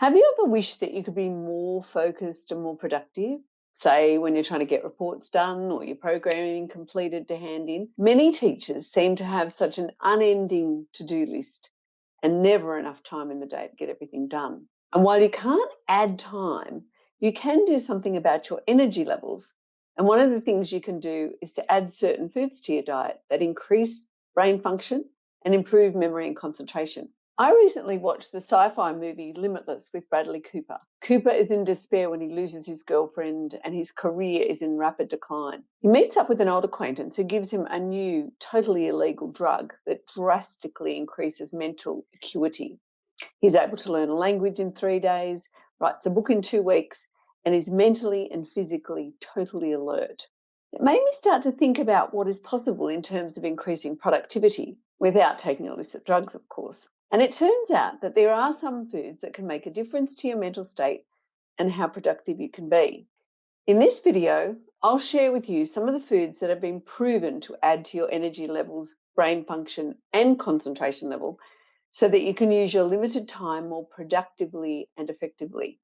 Have you ever wished that you could be more focused and more productive? Say, when you're trying to get reports done or your programming completed to hand in? Many teachers seem to have such an unending to-do list and never enough time in the day to get everything done. And while you can't add time, you can do something about your energy levels. And one of the things you can do is to add certain foods to your diet that increase brain function and improve memory and concentration. I recently watched the sci-fi movie Limitless with Bradley Cooper. Cooper is in despair when he loses his girlfriend and his career is in rapid decline. He meets up with an old acquaintance who gives him a new, totally illegal drug that drastically increases mental acuity. He's able to learn a language in 3 days, writes a book in 2 weeks, and is mentally and physically totally alert. It made me start to think about what is possible in terms of increasing productivity, without taking illicit drugs, of course. And it turns out that there are some foods that can make a difference to your mental state and how productive you can be. In this video, I'll share with you some of the foods that have been proven to add to your energy levels, brain function, and concentration level so that you can use your limited time more productively and effectively.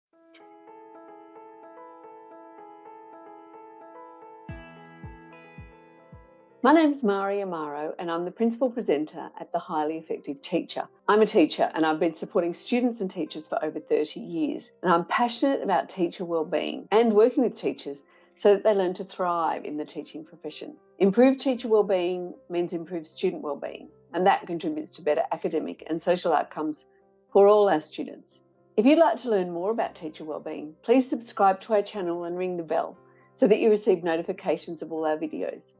My name's Mari Amaro and I'm the Principal Presenter at The Highly Effective Teacher. I'm a teacher and I've been supporting students and teachers for over 30 years. And I'm passionate about teacher wellbeing and working with teachers so that they learn to thrive in the teaching profession. Improved teacher wellbeing means improved student wellbeing, and that contributes to better academic and social outcomes for all our students. If you'd like to learn more about teacher wellbeing, please subscribe to our channel and ring the bell so that you receive notifications of all our videos.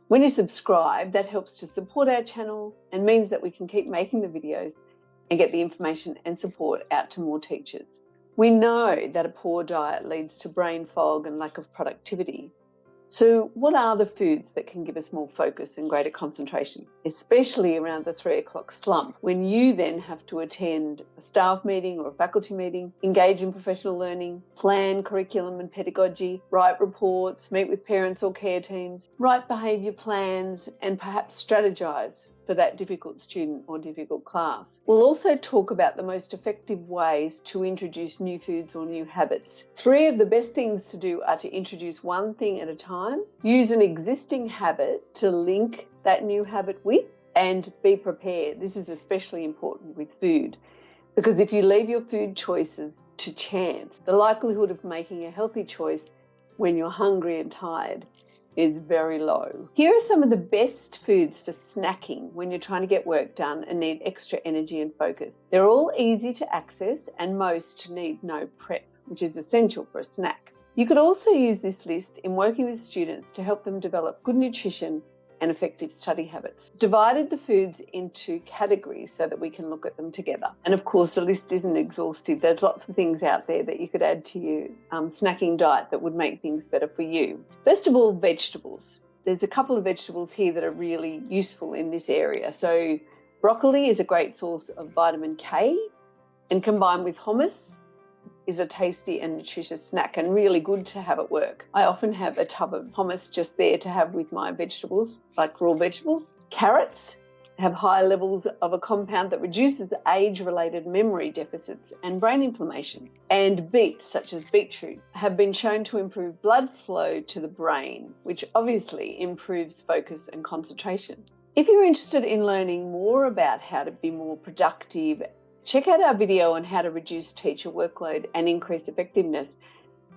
When you subscribe, that helps to support our channel and means that we can keep making the videos and get the information and support out to more teachers. We know that a poor diet leads to brain fog and lack of productivity. So what are the foods that can give us more focus and greater concentration, especially around the 3 o'clock slump, when you then have to attend a staff meeting or a faculty meeting, engage in professional learning, plan curriculum and pedagogy, write reports, meet with parents or care teams, write behaviour plans, and perhaps strategise for that difficult student or difficult class. We'll also talk about the most effective ways to introduce new foods or new habits. 3 of the best things to do are to introduce one thing at a time, use an existing habit to link that new habit with, and be prepared. This is especially important with food, because if you leave your food choices to chance, the likelihood of making a healthy choice when you're hungry and tired is very low. Here are some of the best foods for snacking when you're trying to get work done and need extra energy and focus. They're all easy to access and most need no prep, which is essential for a snack. You could also use this list in working with students to help them develop good nutrition and effective study habits. Divided the foods into categories so that we can look at them together. And of course, the list isn't exhaustive. There's lots of things out there that you could add to your snacking diet that would make things better for you. First of all, vegetables. There's a couple of vegetables here that are really useful in this area. So broccoli is a great source of vitamin K, and combined with hummus, is a tasty and nutritious snack and really good to have at work. I often have a tub of hummus just there to have with my vegetables, like raw vegetables. Carrots have high levels of a compound that reduces age-related memory deficits and brain inflammation. And beets, such as beetroot, have been shown to improve blood flow to the brain, which obviously improves focus and concentration. If you're interested in learning more about how to be more productive, check out our video on how to reduce teacher workload and increase effectiveness.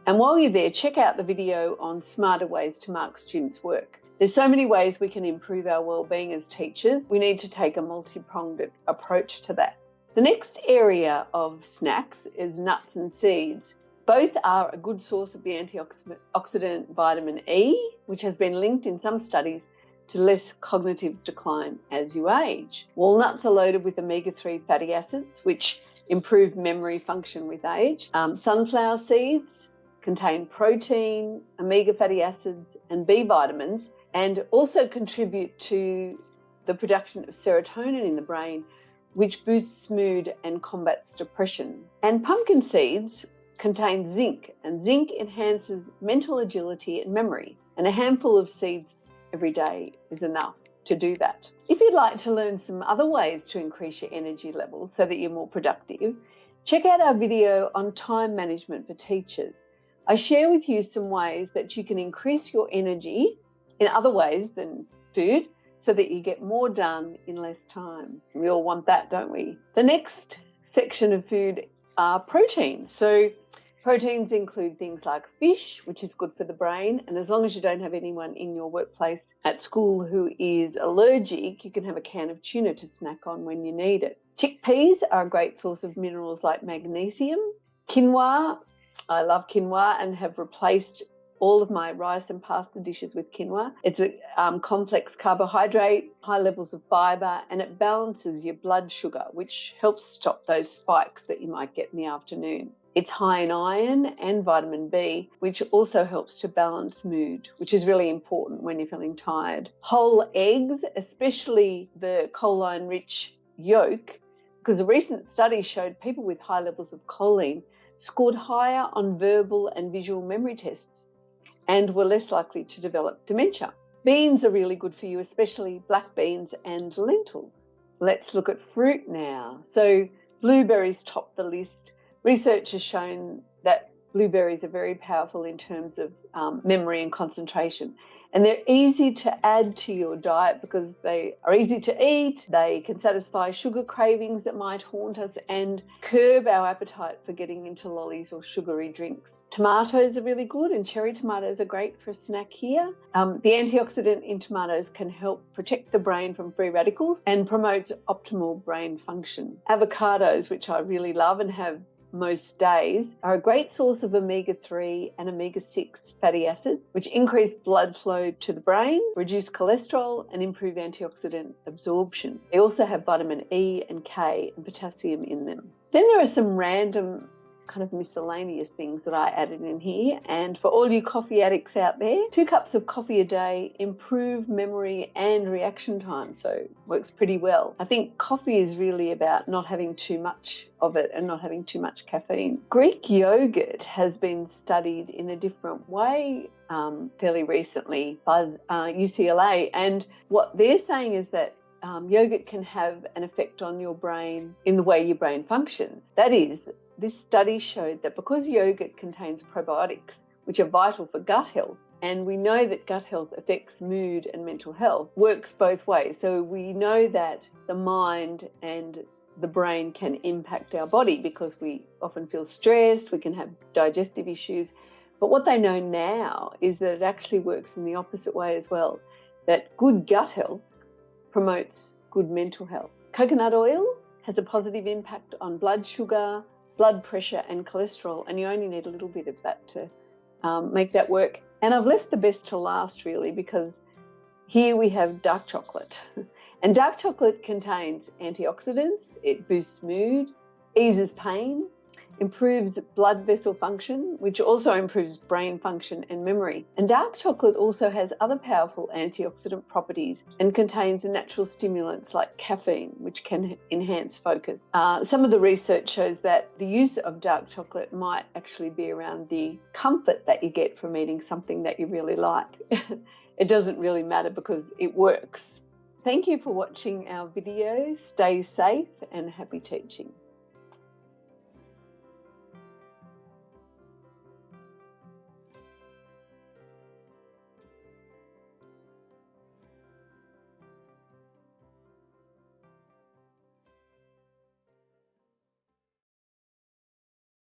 And while you're there, check out the video on smarter ways to mark students' work. There's so many ways we can improve our wellbeing as teachers. We need to take a multi-pronged approach to that. The next area of snacks is nuts and seeds. Both are a good source of the antioxidant vitamin E, which has been linked in some studies to less cognitive decline as you age. Walnuts are loaded with omega-3 fatty acids, which improve memory function with age. Sunflower seeds contain protein, omega fatty acids, and B vitamins, and also contribute to the production of serotonin in the brain, which boosts mood and combats depression. And pumpkin seeds contain zinc, and zinc enhances mental agility and memory. And a handful of seeds every day is enough to do that. If you'd like to learn some other ways to increase your energy levels so that you're more productive, Check out our video on time management for teachers. I share with you some ways that you can increase your energy in other ways than food so that you get more done in less time. We all want that, don't we? The next section of food are proteins. So proteins include things like fish, which is good for the brain. And as long as you don't have anyone in your workplace at school who is allergic, you can have a can of tuna to snack on when you need it. Chickpeas are a great source of minerals like magnesium. Quinoa, I love quinoa and have replaced all of my rice and pasta dishes with quinoa. It's a complex carbohydrate, high levels of fibre, and it balances your blood sugar, which helps stop those spikes that you might get in the afternoon. It's high in iron and vitamin B, which also helps to balance mood, which is really important when you're feeling tired. Whole eggs, especially the choline-rich yolk, because a recent study showed people with high levels of choline scored higher on verbal and visual memory tests and were less likely to develop dementia. Beans are really good for you, especially black beans and lentils. Let's look at fruit now. So blueberries top the list. Research has shown that blueberries are very powerful in terms of memory and concentration. And they're easy to add to your diet because they are easy to eat, they can satisfy sugar cravings that might haunt us and curb our appetite for getting into lollies or sugary drinks. Tomatoes are really good, and cherry tomatoes are great for a snack here. The antioxidant in tomatoes can help protect the brain from free radicals and promotes optimal brain function. Avocados, which I really love and have most days, are a great source of omega-3 and omega-6 fatty acids, which increase blood flow to the brain, reduce cholesterol, and improve antioxidant absorption. They also have vitamin E and K and potassium in them. Then there are some random kind of miscellaneous things that I added in here. And for all you coffee addicts out there, 2 cups of coffee a day improve memory and reaction time, so it works pretty well. I think coffee is really about not having too much of it and not having too much caffeine. Greek yogurt has been studied in a different way fairly recently by UCLA, and what they're saying is that yogurt can have an effect on your brain in the way your brain functions. That is, this study showed that because yogurt contains probiotics, which are vital for gut health, and we know that gut health affects mood and mental health, works both ways. So we know that the mind and the brain can impact our body because we often feel stressed, we can have digestive issues. But what they know now is that it actually works in the opposite way as well, that good gut health promotes good mental health. Coconut oil has a positive impact on blood sugar, blood pressure and cholesterol, and you only need a little bit of that to make that work. And I've left the best to last really, because here we have dark chocolate. And dark chocolate contains antioxidants, it boosts mood, eases pain, improves blood vessel function, which also improves brain function and memory. And dark chocolate also has other powerful antioxidant properties and contains natural stimulants like caffeine, which can enhance focus. Some of the research shows that the use of dark chocolate might actually be around the comfort that you get from eating something that you really like. It doesn't really matter because it works. Thank you for watching our video. Stay safe and happy teaching.